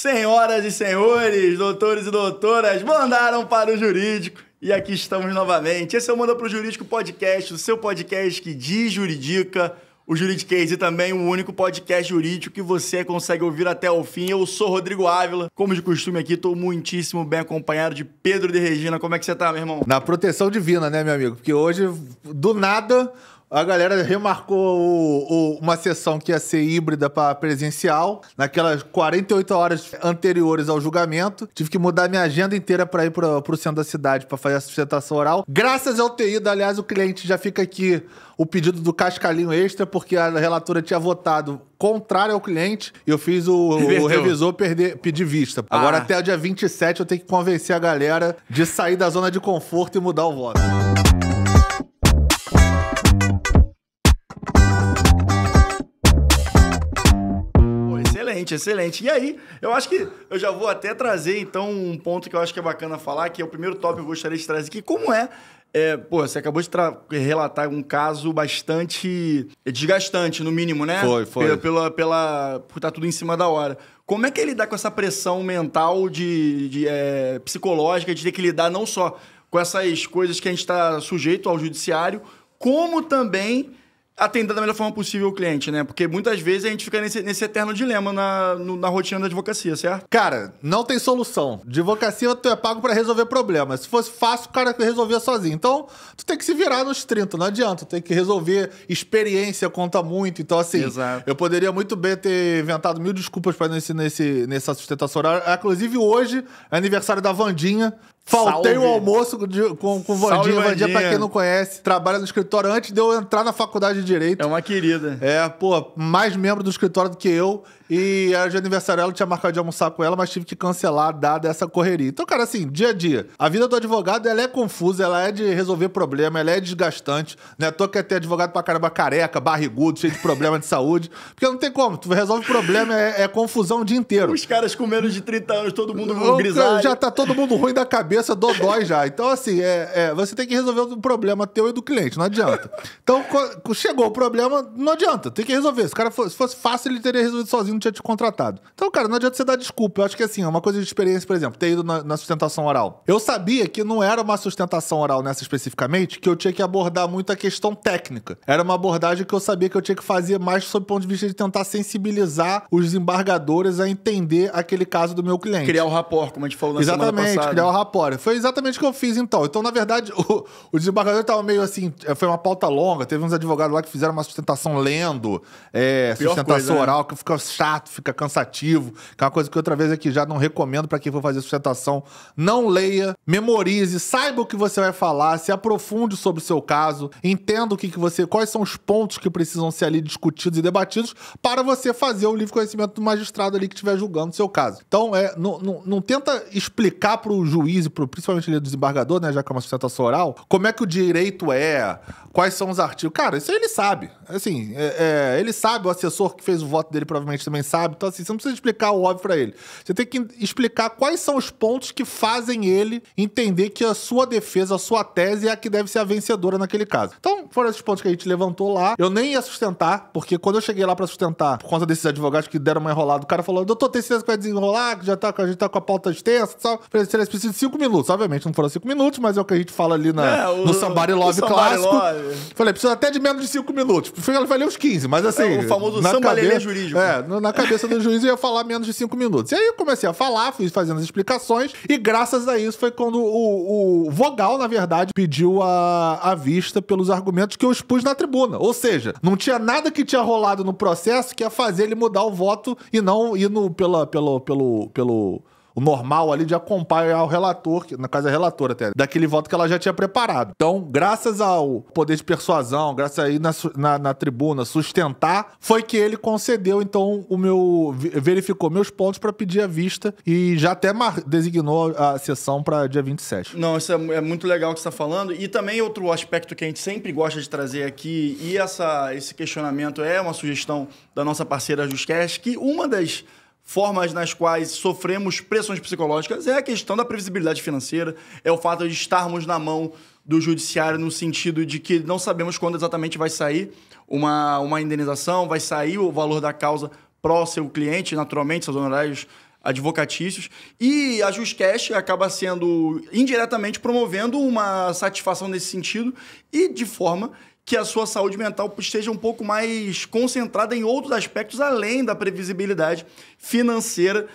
Senhoras e senhores, doutores e doutoras, mandaram para o Jurídico. E aqui estamos novamente. Esse é o Manda pro Jurídico Podcast, o seu podcast que desjuridica o juridiquês e também o único podcast jurídico que você consegue ouvir até o fim. Eu sou Rodrigo Ávila. Como de costume aqui, estou muitíssimo bem acompanhado de Pedro de Regina. Como é que você tá, meu irmão? Na proteção divina, né, meu amigo? Porque hoje, do nada, a galera remarcou uma sessão que ia ser híbrida para presencial. Naquelas 48 horas anteriores ao julgamento, tive que mudar minha agenda inteira para ir pro centro da cidade para fazer a sustentação oral. Graças ao ter ido, aliás, o cliente já fica aqui o pedido do cascalhinho extra, porque a relatora tinha votado contrário ao cliente e eu fiz o revisor pedir vista. Agora, até o dia 27, eu tenho que convencer a galera de sair da zona de conforto e mudar o voto. Excelente, excelente. E aí, eu acho que eu já vou até trazer, então, um ponto que eu acho que é bacana falar, que é o primeiro tópico que eu gostaria de trazer aqui, como você acabou de relatar um caso bastante desgastante, no mínimo, né? Foi. Por estar tudo em cima da hora. Como é que ele lidar com essa pressão mental psicológica, de ter que lidar não só com essas coisas que a gente está sujeito ao judiciário, como também atender da melhor forma possível o cliente, né? Porque muitas vezes a gente fica nesse eterno dilema na rotina da advocacia, certo? Cara, não tem solução. Advocacia, tu é pago pra resolver problemas. Se fosse fácil, o cara resolvia sozinho. Então, tu tem que se virar nos 30, não adianta. Tu tem que resolver. Experiência conta muito. Então, assim, exato. Eu poderia muito bem ter inventado 1000 desculpas pra nessa sustentação oral. Inclusive, hoje é aniversário da Vandinha. Faltei o almoço com Vandinha. Vandinha, pra quem não conhece, trabalha no escritório antes de eu entrar na faculdade de Direito. É uma querida. Mais membro do escritório do que eu. E era de aniversário, ela tinha marcado de almoçar com ela, mas tive que cancelar, dada essa correria. Então, cara, assim, dia a dia. A vida do advogado, ela é confusa, ela é de resolver problema, ela é desgastante. Não é à toa que ter advogado pra caramba careca, barrigudo, cheio de problema de saúde. Porque não tem como. Tu resolve problema, é confusão o dia inteiro. Os caras com menos de 30 anos, todo mundo grisalho. Já tá todo mundo ruim da cabeça, dodói já. Então, assim, você tem que resolver o problema teu e do cliente, não adianta. Então, chegou o problema, não adianta, tem que resolver. Se o cara se fosse fácil, ele teria resolvido sozinho, não tinha te contratado. Então, cara, não adianta você dar desculpa. Eu acho que, assim, é uma coisa de experiência, por exemplo, ter ido na sustentação oral. Eu sabia que não era uma sustentação oral nessa especificamente, que eu tinha que abordar muito a questão técnica. Era uma abordagem que eu sabia que eu tinha que fazer mais sob o ponto de vista de tentar sensibilizar os desembargadores a entender aquele caso do meu cliente. Criar o rapport, como a gente falou na semana passada. Exatamente, criar o rapport. Foi exatamente o que eu fiz, então. Então, na verdade, o desembargador estava meio assim, foi uma pauta longa, teve uns advogados lá que fizeram uma sustentação lendo, sustentação oral, que fica chato, fica cansativo, que é uma coisa que outra vez aqui já não recomendo para quem for fazer sustentação. Não leia, memorize, saiba o que você vai falar, se aprofunde sobre o seu caso, entenda quais são os pontos que precisam ser ali discutidos e debatidos para você fazer o livre conhecimento do magistrado ali que estiver julgando o seu caso. Então, não tenta explicar para o juiz, principalmente ali do desembargador, né, já que é uma sustentação oral, como é que o direito quais são os artigos. Cara, isso aí ele sabe. Assim, ele sabe, o assessor que fez o voto dele provavelmente também sabe. Então, assim, você não precisa explicar o óbvio pra ele. Você tem que explicar quais são os pontos que fazem ele entender que a sua defesa, a sua tese é a que deve ser a vencedora naquele caso. Então, foram esses pontos que a gente levantou lá. Eu nem ia sustentar, porque quando eu cheguei lá pra sustentar, por conta desses advogados que deram uma enrolada, o cara falou, doutor, tem certeza que vai desenrolar, que a gente tá com a pauta extensa e tal. Falei, você precisa de 5 minutos. Obviamente, não foram 5 minutos, mas é o que a gente fala ali no Somebody Love clássico. Falei, precisa até de menos de 5 minutos. Eu falei uns 15, mas assim... o famoso samba-lelê jurídico. Na cabeça do juiz eu ia falar menos de 5 minutos. E aí eu comecei a falar, fui fazendo as explicações, e graças a isso foi quando o vogal, na verdade, pediu a vista pelos argumentos que eu expus na tribuna. Ou seja, não tinha nada que tinha rolado no processo que ia fazer ele mudar o voto e não ir pelo o normal ali de acompanhar o relator, que, na casa é relatora até, daquele voto que ela já tinha preparado. Então, graças ao poder de persuasão, graças aí na tribuna, sustentar, foi que ele concedeu, então, verificou meus pontos para pedir a vista e já até designou a sessão para dia 27. Não, isso é muito legal o que você está falando. E também outro aspecto que a gente sempre gosta de trazer aqui, e esse questionamento é uma sugestão da nossa parceira Juscast, que uma das formas nas quais sofremos pressões psicológicas é a questão da previsibilidade financeira, é o fato de estarmos na mão do judiciário no sentido de que não sabemos quando exatamente vai sair uma indenização, vai sair o valor da causa pró seu cliente, naturalmente, seus honorários advocatícios. E a JustCash acaba sendo, indiretamente, promovendo uma satisfação nesse sentido e de forma que a sua saúde mental esteja um pouco mais concentrada em outros aspectos, além da previsibilidade financeira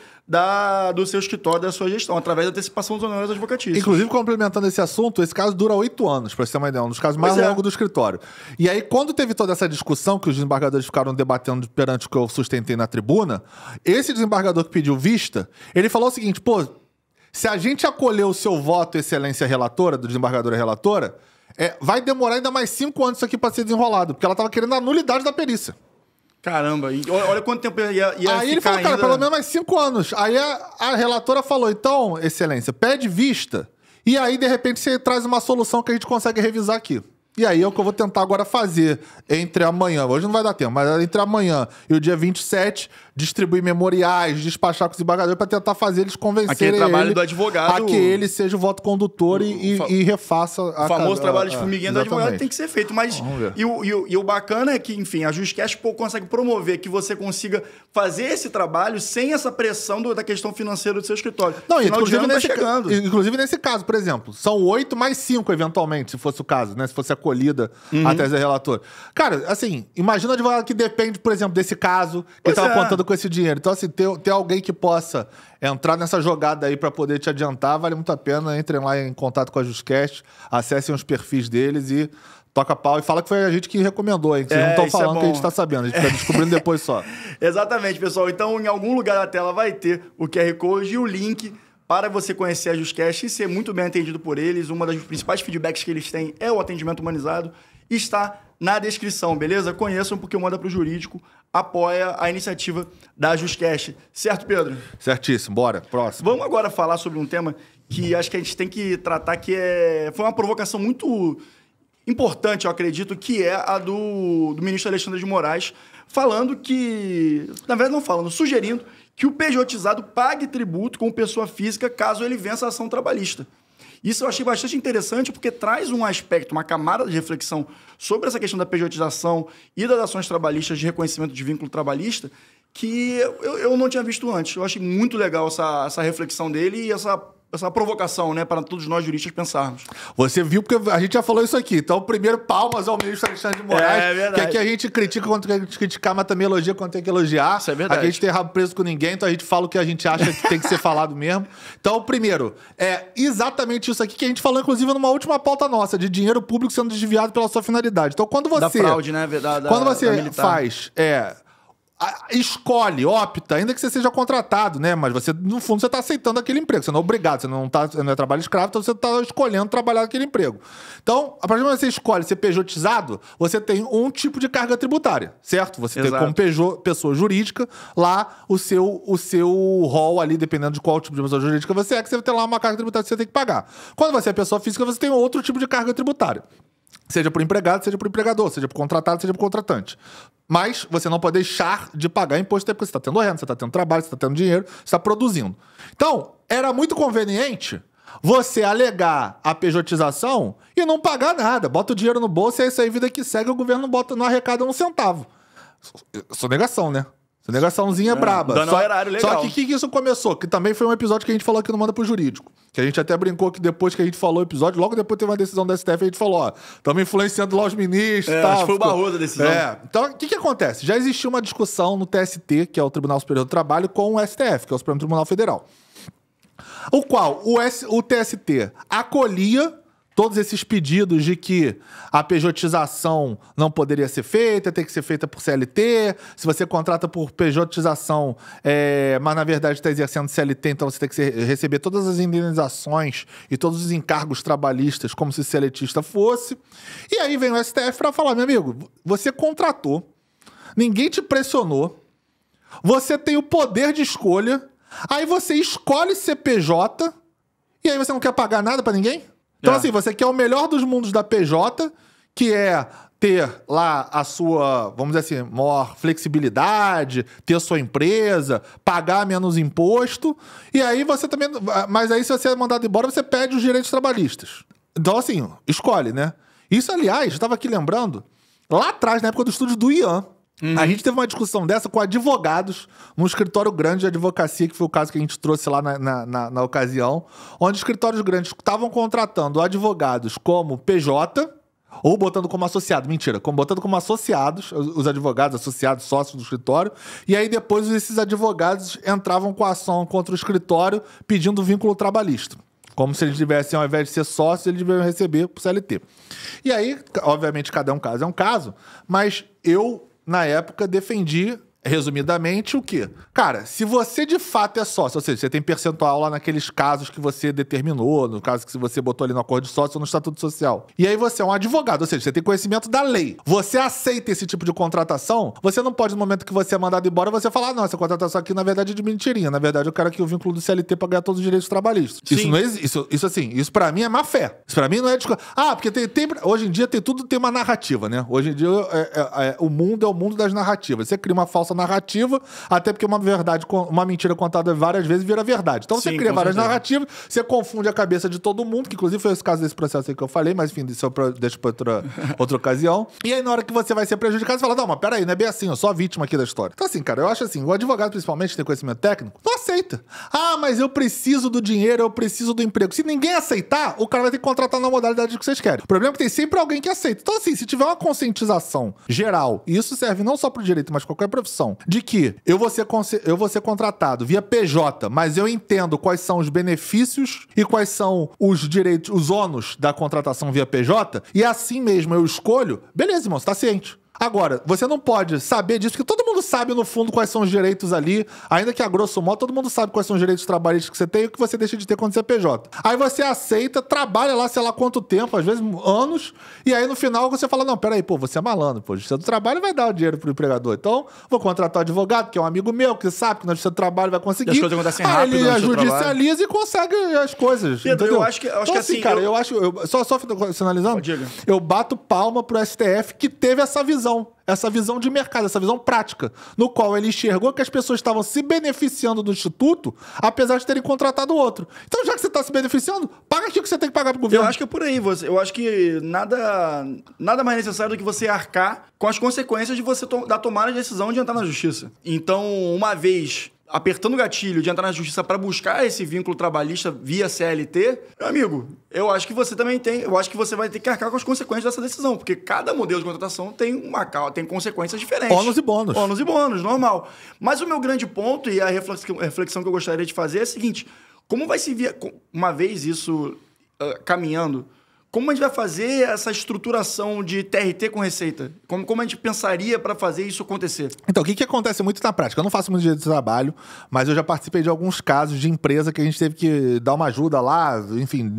do seu escritório, da sua gestão, através da antecipação dos honorários advocatícios. Inclusive, complementando esse assunto, esse caso dura 8 anos, para você ter uma ideia, um dos casos mais longos do escritório. E aí, quando teve toda essa discussão que os desembargadores ficaram debatendo perante o que eu sustentei na tribuna, esse desembargador que pediu vista, ele falou o seguinte, pô, se a gente acolher o seu voto, excelência relatora, do desembargador e relatora, vai demorar ainda mais 5 anos isso aqui para ser desenrolado, porque ela estava querendo a nulidade da perícia. Caramba, olha quanto tempo ia aí ele falou, cara, pelo menos mais 5 anos. Aí a relatora falou, então, excelência, pede vista. E aí, de repente, você traz uma solução que a gente consegue revisar aqui. E aí é o que eu vou tentar agora fazer entre amanhã. Hoje não vai dar tempo, mas entre amanhã e o dia 27, distribuir memoriais, despachar com os desembargadores para tentar fazer eles convencerem aquele trabalho do advogado, a que ele seja o voto condutor e refaça o famoso trabalho de formiguinha do advogado tem que ser feito. Mas e o bacana é que, enfim, a JustCash consegue promover que você consiga fazer esse trabalho sem essa pressão da questão financeira do seu escritório. Não, inclusive nesse caso, por exemplo, são 8 mais 5, eventualmente, se fosse o caso, né? Se fosse acolhida a tese da relatora. Cara, assim, imagina um advogado que depende, por exemplo, desse caso, que estava apontando com esse dinheiro. Então, assim, ter alguém que possa entrar nessa jogada aí para poder te adiantar, vale muito a pena. Entrem lá em contato com a JustCash, acessem os perfis deles e toca pau. E fala que foi a gente que recomendou, hein? Vocês não estão falando que a gente tá sabendo, a gente tá descobrindo depois só. Exatamente, pessoal. Então, em algum lugar da tela vai ter o QR Code e o link para você conhecer a JustCash e ser muito bem atendido por eles. Uma das principais feedbacks que eles têm é o atendimento humanizado. Está na descrição, beleza? Conheçam, porque o Manda Pro Jurídico apoia a iniciativa da JustCash. Certo, Pedro? Certíssimo. Bora. Próximo. Vamos agora falar sobre um tema que acho que a gente tem que tratar, que foi uma provocação muito importante, eu acredito, que é a do ministro Alexandre de Moraes, falando que... Na verdade, não falando, sugerindo que o PJizado pague tributo com pessoa física caso ele vença a ação trabalhista. Isso eu achei bastante interessante porque traz um aspecto, uma camada de reflexão sobre essa questão da PJização e das ações trabalhistas de reconhecimento de vínculo trabalhista que eu não tinha visto antes. Eu achei muito legal essa reflexão dele e essa provocação, né, para todos nós juristas pensarmos. Você viu, porque a gente já falou isso aqui. Então, primeiro, palmas ao ministro Alexandre de Moraes, que aqui a gente critica quando tem que criticar, mas também elogia quando tem que elogiar. Isso é verdade. Aqui a gente tem rabo preso com ninguém, então a gente fala o que a gente acha que tem que ser falado mesmo. Então, primeiro, é exatamente isso aqui que a gente falou, inclusive, numa última pauta nossa, de dinheiro público sendo desviado pela sua finalidade. Então, quando você... Da fraude, né? Quando você faz... escolhe, opta, ainda que você seja contratado, né? Mas você, no fundo, você está aceitando aquele emprego. Você não é obrigado, você não é trabalho escravo, então você está escolhendo trabalhar naquele emprego. Então, a partir do momento que você escolhe ser pejotizado, você tem um tipo de carga tributária, certo? Você tem como pessoa jurídica lá o seu rol ali, dependendo de qual tipo de pessoa jurídica você é, que você tem lá uma carga tributária que você tem que pagar. Quando você é pessoa física, você tem outro tipo de carga tributária. Seja por empregado, seja por empregador, seja por contratado, seja por contratante. Mas você não pode deixar de pagar imposto porque você está tendo renda, você está tendo trabalho, você está tendo dinheiro, você está produzindo. Então, era muito conveniente você alegar a pejotização e não pagar nada. Bota o dinheiro no bolso e é isso aí, vida que segue, o governo não arrecada um centavo. Sonegação, né? Sonegaçãozinha braba. Dando horário legal. Só que isso começou? Que também foi um episódio que a gente falou aqui no Manda Pro Jurídico. Que a gente até brincou que depois que a gente falou o episódio, logo depois teve uma decisão da STF, a gente falou, ó, estamos influenciando lá os ministros e tal. Acho que foi o Barroso a decisão. Então, o que acontece? Já existiu uma discussão no TST, que é o Tribunal Superior do Trabalho, com o STF, que é o Supremo Tribunal Federal. O qual o TST acolhia todos esses pedidos de que a pejotização não poderia ser feita, tem que ser feita por CLT. Se você contrata por pejotização, mas na verdade está exercendo CLT, então você tem que receber todas as indenizações e todos os encargos trabalhistas como se CLTista fosse. E aí vem o STF para falar, meu amigo, você contratou, ninguém te pressionou, você tem o poder de escolha, aí você escolhe CPJ e aí você não quer pagar nada para ninguém? Então, assim, você quer o melhor dos mundos da PJ, que é ter lá a sua, vamos dizer assim, maior flexibilidade, ter a sua empresa, pagar menos imposto, e aí você também... Mas aí, se você é mandado embora, você perde os direitos trabalhistas. Então, assim, escolhe, né? Isso, aliás, eu estava aqui lembrando, lá atrás, na época do estúdio do Ian, A gente teve uma discussão dessa com advogados num escritório grande de advocacia, que foi o caso que a gente trouxe lá na ocasião, onde escritórios grandes estavam contratando advogados como PJ ou botando como associado. Mentira, botando como associados, os advogados associados, sócios do escritório, e aí depois esses advogados entravam com a ação contra o escritório pedindo vínculo trabalhista. Como se eles tivessem, ao invés de ser sócios, eles deveriam receber pro CLT. E aí, obviamente, cada um caso é um caso, mas eu, na época, defendi, resumidamente, o quê? Cara, se você de fato é sócio, ou seja, você tem percentual lá naqueles casos que você determinou, no caso que você botou ali no acordo de sócio ou no estatuto social, e aí você é um advogado, ou seja, você tem conhecimento da lei, você aceita esse tipo de contratação, você não pode, no momento que você é mandado embora, você falar, não, essa contratação aqui, na verdade, é de mentirinha, na verdade, eu quero aqui o vínculo do CLT pra ganhar todos os direitos trabalhistas. Sim. Isso não existe, isso pra mim é má fé. Isso pra mim não é... porque hoje em dia tudo tem uma narrativa, né? Hoje em dia o mundo é o mundo das narrativas. Você cria uma falsa narrativa, até porque uma mentira contada várias vezes vira verdade. Então você cria várias narrativas, você confunde a cabeça de todo mundo, que inclusive foi esse caso desse processo aí que eu falei, mas enfim, deixa pra outra ocasião. E aí na hora que você vai ser prejudicado, você fala, não, mas peraí, não é bem assim, eu sou a vítima aqui da história. Então assim, cara, eu acho assim, o advogado principalmente, que tem conhecimento técnico, não aceita. Ah, mas eu preciso do dinheiro, eu preciso do emprego. Se ninguém aceitar, o cara vai ter que contratar na modalidade que vocês querem. O problema é que tem sempre alguém que aceita. Então assim, se tiver uma conscientização geral, e isso serve não só pro direito, mas qualquer profissão, de que eu vou ser contratado via PJ, mas eu entendo quais são os benefícios e quais são os direitos, os ônus da contratação via PJ, e assim mesmo eu escolho, beleza, irmão, você tá ciente. Agora, você não pode saber disso, porque todo mundo sabe, no fundo, quais são os direitos ali, ainda que a grosso modo, todo mundo sabe quais são os direitos trabalhistas que você tem e o que você deixa de ter quando você é PJ. Aí você aceita, trabalha lá, sei lá quanto tempo, às vezes anos, e aí no final você fala, não, peraí, pô, você é malandro, pô, Justiça do Trabalho vai dar o dinheiro pro empregador, então vou contratar um advogado, que é um amigo meu, que sabe que na Justiça do Trabalho vai conseguir. E as coisas acontecem rápido, ele judicializa e consegue as coisas. Pedro, entendeu? eu acho que assim, cara, só finalizando, eu bato palma pro STF que teve essa visão de mercado, essa visão prática, no qual ele enxergou que as pessoas estavam se beneficiando do Instituto, apesar de terem contratado outro. Então, já que você está se beneficiando, paga aquilo que você tem que pagar pro governo. Eu acho que é por aí. Eu acho que nada mais necessário do que você arcar com as consequências de você da tomada de decisão de entrar na justiça. Então, uma vez apertando o gatilho de entrar na justiça para buscar esse vínculo trabalhista via CLT, meu amigo, eu acho que você vai ter que arcar com as consequências dessa decisão, porque cada modelo de contratação tem consequências diferentes. Ônus e bônus. Ônus e bônus, normal. Mas o meu grande ponto e a reflexão que eu gostaria de fazer é a seguinte: como vai se vir, uma vez isso caminhando, como a gente vai fazer essa estruturação de TRT com receita? Como a gente pensaria para fazer isso acontecer? Então, o que acontece muito na prática? Eu não faço muito direito de trabalho, mas eu já participei de alguns casos de empresa que a gente teve que dar uma ajuda lá, enfim,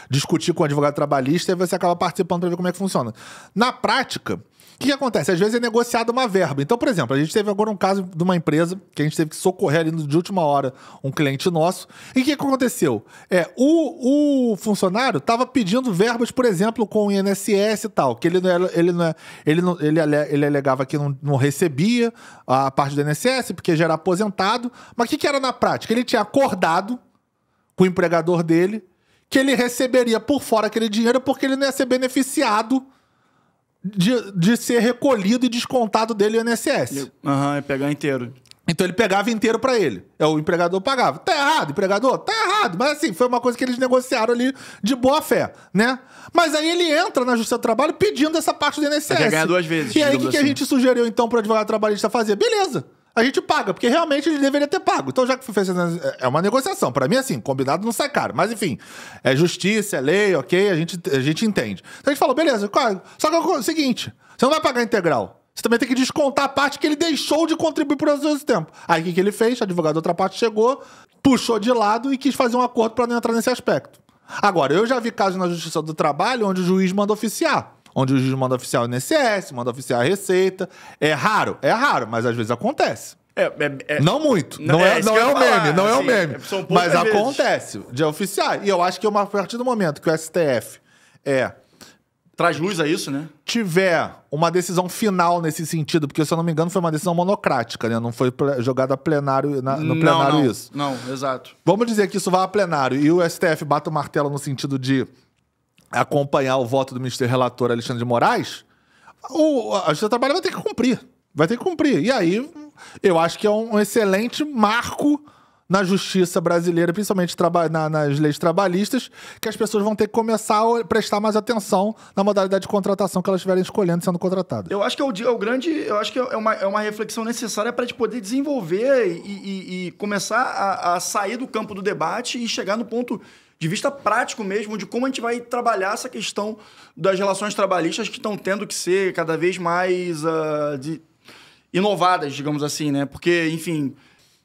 discutir com o advogado trabalhista, e você acaba participando para ver como é que funciona. Na prática, o que acontece? Às vezes é negociada uma verba. Então, por exemplo, a gente teve agora um caso de uma empresa que a gente teve que socorrer ali de última hora um cliente nosso. E o que aconteceu? O funcionário estava pedindo verbas, por exemplo, com o INSS e tal, que ele alegava que não recebia a parte do INSS porque já era aposentado. Mas o que era na prática? Ele tinha acordado com o empregador dele que ele receberia por fora aquele dinheiro porque ele não ia ser beneficiado de ser recolhido e descontado dele o INSS. É pegar inteiro. Então ele pegava inteiro pra ele. O empregador pagava. Tá errado, empregador? Tá errado. Mas assim, foi uma coisa que eles negociaram ali de boa fé, né? Mas aí ele entra na Justiça do Trabalho pedindo essa parte do INSS. Quer ganhar 2 vezes. E aí o que a gente sugeriu então pro advogado trabalhista fazer? Beleza. A gente paga, porque realmente ele deveria ter pago. Então, já que fez é uma negociação. Pra mim, assim, combinado não sai caro. Mas, enfim, é justiça, é lei, ok? A gente entende. Então, a gente falou, beleza, só que é o seguinte, você não vai pagar integral. Você também tem que descontar a parte que ele deixou de contribuir por esse tempo. Aí, o que ele fez? O advogado da outra parte chegou, puxou de lado e quis fazer um acordo pra não entrar nesse aspecto. Agora, eu já vi casos na Justiça do Trabalho onde o juiz manda oficiar. Onde o juiz manda oficiar o INSS, manda oficiar a Receita. É raro, mas às vezes acontece. Não muito. Não é o meme. Mas acontece de oficiar. E eu acho que a partir do momento que o STF traz luz a isso, né? Tiver uma decisão final nesse sentido, porque, se eu não me engano, foi uma decisão monocrática, né? Não foi jogada plenário, no plenário isso. Não, exato. Vamos dizer que isso vai a plenário e o STF bate o martelo no sentido de acompanhar o voto do ministro relator Alexandre de Moraes, a Justiça do Trabalho vai ter que cumprir. Vai ter que cumprir. E aí, eu acho que é um excelente marco na justiça brasileira, principalmente nas leis trabalhistas, que as pessoas vão ter que começar a prestar mais atenção na modalidade de contratação que elas estiverem escolhendo sendo contratadas. Eu acho que é o grande... Eu acho que é uma reflexão necessária para a gente poder desenvolver e começar a sair do campo do debate e chegar no ponto de vista prático mesmo, de como a gente vai trabalhar essa questão das relações trabalhistas que estão tendo que ser cada vez mais inovadas, digamos assim, né? Porque, enfim...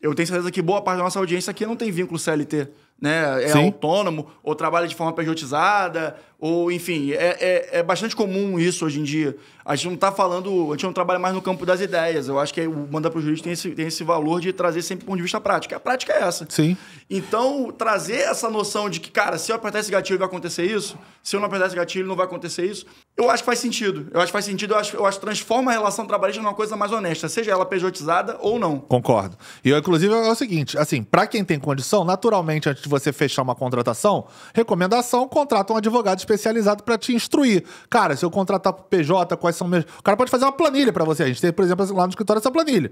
Eu tenho certeza que boa parte da nossa audiência aqui não tem vínculo CLT, né? É Sim. autônomo, ou trabalha de forma pejotizada, ou, enfim, é bastante comum isso hoje em dia. A gente não tá falando, a gente não trabalha mais no campo das ideias. Eu acho que o Mandar pro Jurídico tem esse valor de trazer sempre um ponto de vista prático. A prática é essa. Sim. Então, trazer essa noção de que, cara, se eu apertar esse gatilho vai acontecer isso, se eu não apertar esse gatilho não vai acontecer isso, eu acho que faz sentido. Eu acho que transforma a relação trabalhista numa coisa mais honesta, seja ela pejotizada ou não. Concordo. E eu, inclusive, é o seguinte, assim, para quem tem condição, naturalmente, antes de você fechar uma contratação, recomendação, contrata um advogado especializado para te instruir. Cara, se eu contratar pro PJ, quais são meus... O cara pode fazer uma planilha para você. A gente tem, por exemplo, lá no escritório essa planilha.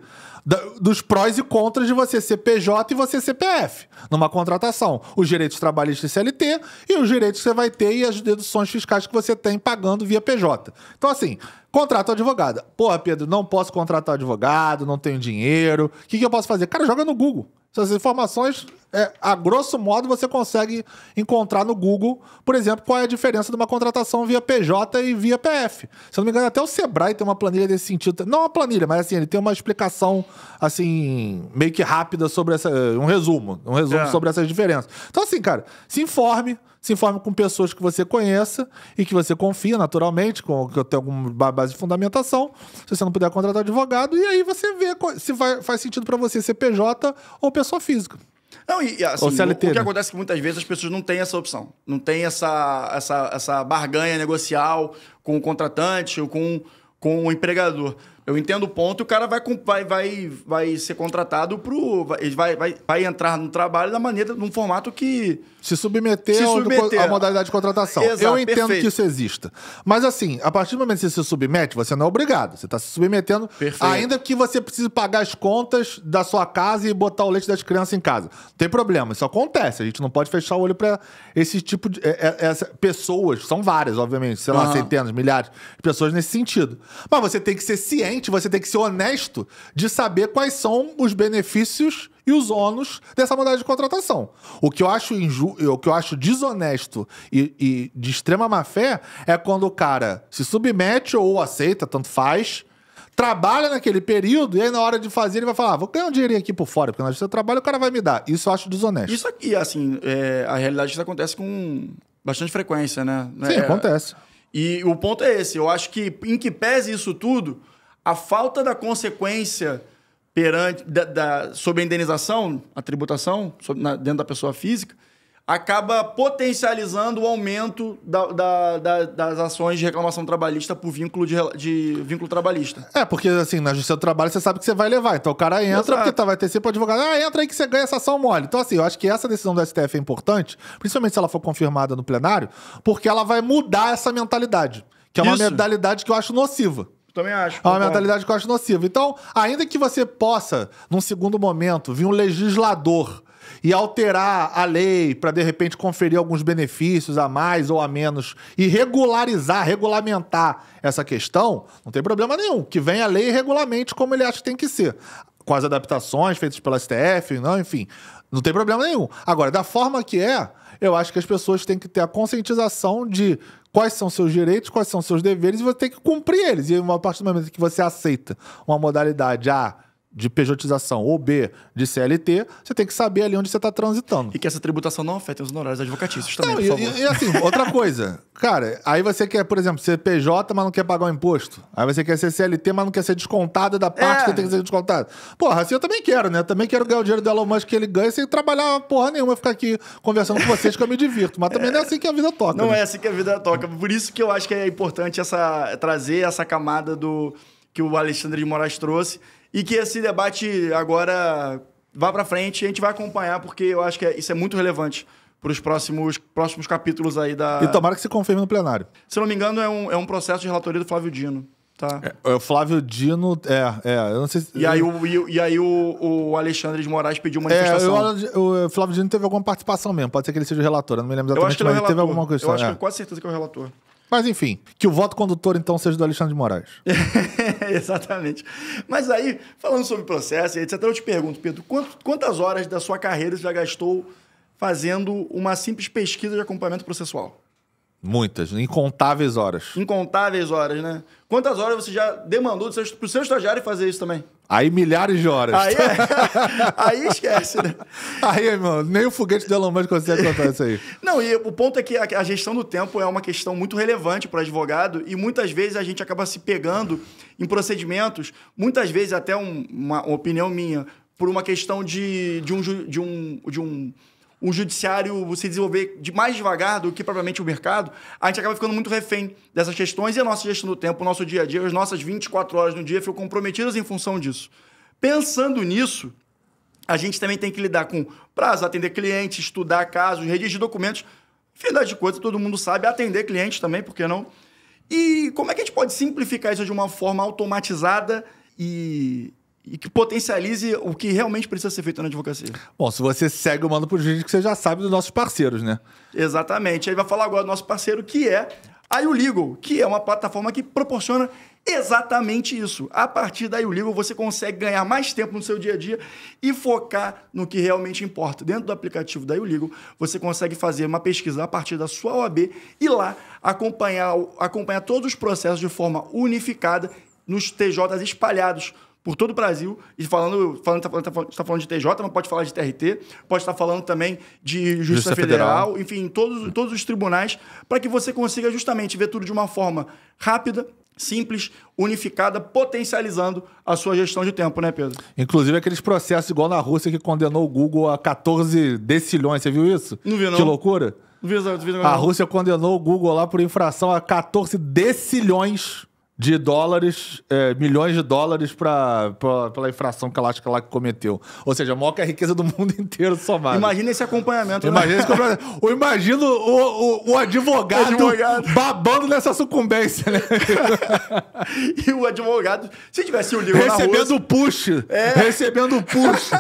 Dos prós e contras de você ser PJ e você ser CPF. Numa contratação. Os direitos trabalhistas e CLT e os direitos que você vai ter e as deduções fiscais que você tem pagando via PJ. Então, assim, contrata o advogado. Porra, Pedro, não posso contratar o advogado, não tenho dinheiro. O que eu posso fazer? Cara, joga no Google. Essas informações, a grosso modo, você consegue encontrar no Google, por exemplo, qual é a diferença de uma contratação via PJ e via PF. Se eu não me engano, até o Sebrae tem uma planilha desse sentido. Não uma planilha, mas assim, ele tem uma explicação, assim, meio que rápida sobre um resumo sobre essas diferenças. Então, assim, cara, se informe com pessoas que você conheça e que você confia, naturalmente, que tem alguma base de fundamentação. Se você não puder contratar advogado, e aí você vê se faz sentido para você ser PJ ou pessoa física. Não, e assim, ou CLT, o que acontece é que muitas vezes as pessoas não têm essa opção. Não tem essa barganha negocial com o contratante ou com o empregador. Eu entendo o ponto e o cara vai ser contratado vai entrar no trabalho da maneira, num formato que... Se submeter à modalidade de contratação. Exato, eu entendo que isso exista. Mas assim, a partir do momento que você se submete, você não é obrigado. Você está se submetendo, ainda que você precise pagar as contas da sua casa e botar o leite das crianças em casa. Não tem problema, isso acontece. A gente não pode fechar o olho para esse tipo de... pessoas, são várias, obviamente, sei lá, centenas, milhares de pessoas nesse sentido. Mas você tem que ser ciente, você tem que ser honesto de saber quais são os benefícios e os ônus dessa modalidade de contratação. O que eu acho desonesto e de extrema má-fé é quando o cara se submete ou aceita, tanto faz, trabalha naquele período e aí na hora de fazer ele vai falar, vou ganhar um dinheirinho aqui por fora, porque na justiça do trabalho o cara vai me dar. Isso eu acho desonesto. Isso aqui, assim, a realidade isso acontece com bastante frequência, né? Sim, acontece. E o ponto é esse, eu acho que em que pese isso tudo, a falta da consequência sobre a indenização, a tributação, dentro da pessoa física, acaba potencializando o aumento das ações de reclamação trabalhista por vínculo trabalhista. Porque assim, na justiça do trabalho você sabe que você vai levar. Então o cara entra, porque vai ter sempre o advogado, entra aí que você ganha essa ação mole. Então assim, eu acho que essa decisão do STF é importante, principalmente se ela for confirmada no plenário, porque ela vai mudar essa mentalidade, que é uma mentalidade que eu acho nociva. Também acho. É uma mentalidade que eu acho nociva. Então, ainda que você possa, num segundo momento, vir um legislador e alterar a lei para, de repente, conferir alguns benefícios a mais ou a menos e regulamentar essa questão, não tem problema nenhum. Que venha a lei e regulamente como ele acha que tem que ser. Com as adaptações feitas pela STF, enfim, não tem problema nenhum. Agora, da forma que eu acho que as pessoas têm que ter a conscientização de quais são seus direitos, quais são seus deveres e você tem que cumprir eles. E a partir do momento que você aceita uma modalidade A de pejotização ou B de CLT, você tem que saber ali onde você está transitando. E que essa tributação não afeta os honorários advocatícios também, por favor. E assim, outra coisa. Cara, aí você quer, por exemplo, ser PJ, mas não quer pagar o imposto. Aí você quer ser CLT, mas não quer ser descontado da parte que tem que ser descontado. Porra, assim eu também quero, né? Também quero ganhar o dinheiro do Elon Musk que ele ganha sem trabalhar porra nenhuma, ficar aqui conversando com vocês que eu me divirto. Mas também não é assim que a vida toca. Não é assim que a vida toca. Por isso que eu acho que é importante trazer essa camada que o Alexandre de Moraes trouxe. E que esse debate agora vá para frente e a gente vai acompanhar, porque eu acho que isso é muito relevante para os próximos capítulos aí da... E tomara que se confirme no plenário. Se não me engano, é um processo de relatoria do Flávio Dino. Tá. O Flávio Dino, eu não sei se... E aí o Alexandre de Moraes pediu manifestação. O Flávio Dino teve alguma participação mesmo, pode ser que ele seja o relator, eu não me lembro exatamente, mas ele teve alguma questão. Eu acho que eu quase certeza que é o relator. Mas enfim, que o voto condutor então seja do Alexandre de Moraes. Exatamente. Mas aí, falando sobre processo e etc, eu te pergunto, Pedro, quantas horas da sua carreira você já gastou fazendo uma simples pesquisa de acompanhamento processual? Muitas, incontáveis horas. Incontáveis horas, né? Quantas horas você já demandou pro seu estagiário fazer isso também? Aí milhares de horas. Aí esquece, né? Aí, irmão, nem o foguete do Elon Musk consegue contar isso aí. Não, e o ponto é que a gestão do tempo é uma questão muito relevante para o advogado e muitas vezes a gente acaba se pegando em procedimentos, muitas vezes até uma opinião minha, por uma questão de um judiciário se desenvolver mais devagar do que propriamente o mercado, a gente acaba ficando muito refém dessas questões e a nossa gestão do tempo, o nosso dia a dia, as nossas 24 horas no dia ficam comprometidas em função disso. Pensando nisso, a gente também tem que lidar com prazo, atender clientes, estudar casos, redigir documentos, infinidade de coisas, todo mundo sabe, atender clientes também, por que não? E como é que a gente pode simplificar isso de uma forma automatizada e que potencialize o que realmente precisa ser feito na advocacia? Bom, se você segue o Manda pro Jurídico, você já sabe dos nossos parceiros, né? Exatamente. Aí vai falar agora do nosso parceiro, que é a YouLegal, que é uma plataforma que proporciona exatamente isso. A partir da YouLegal, você consegue ganhar mais tempo no seu dia a dia e focar no que realmente importa. Dentro do aplicativo da YouLegal, você consegue fazer uma pesquisa a partir da sua OAB e lá acompanhar todos os processos de forma unificada nos TJs espalhados por todo o Brasil, e está falando de TJ, mas pode falar de TRT, pode estar falando também de Justiça Federal, enfim, todos os tribunais, para que você consiga justamente ver tudo de uma forma rápida, simples, unificada, potencializando a sua gestão de tempo, né, Pedro? Inclusive aqueles processos igual na Rússia que condenou o Google a 14 decilhões, você viu isso? Não vi, não. Que loucura. Não vi, a Rússia condenou o Google lá por infração a 14 decilhões de dólares, milhões de dólares pela infração que ela acha que ela cometeu. Ou seja, maior que a riqueza do mundo inteiro somada. Imagina esse acompanhamento. Imagina esse acompanhamento. Ou imagina o advogado babando nessa sucumbência, né? E o advogado, se tivesse o livro recebendo push. Recebendo push.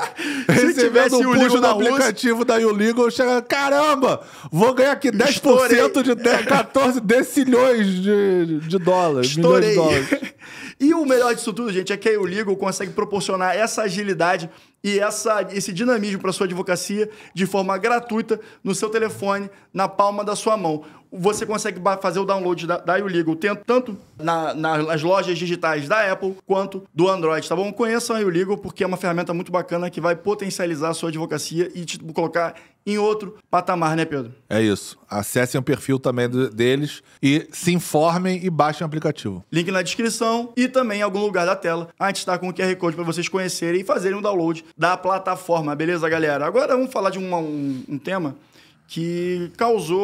recebendo o push no aplicativo da YouLegal, chega, caramba, vou ganhar aqui 10% de 14 decilhões de dólares. Estourei. E o melhor disso tudo, gente, é que a YouLegal consegue proporcionar essa agilidade e esse dinamismo para sua advocacia de forma gratuita no seu telefone, na palma da sua mão. Você consegue fazer o download da YouLegal tanto nas lojas digitais da Apple quanto do Android, tá bom? Conheçam a YouLegal porque é uma ferramenta muito bacana que vai potencializar a sua advocacia e te colocar em outro patamar, né, Pedro? É isso. Acessem o perfil também deles e se informem e baixem o aplicativo. Link na descrição e também em algum lugar da tela. A gente está com o QR Code para vocês conhecerem e fazerem o download da plataforma, beleza, galera? Agora vamos falar de um tema que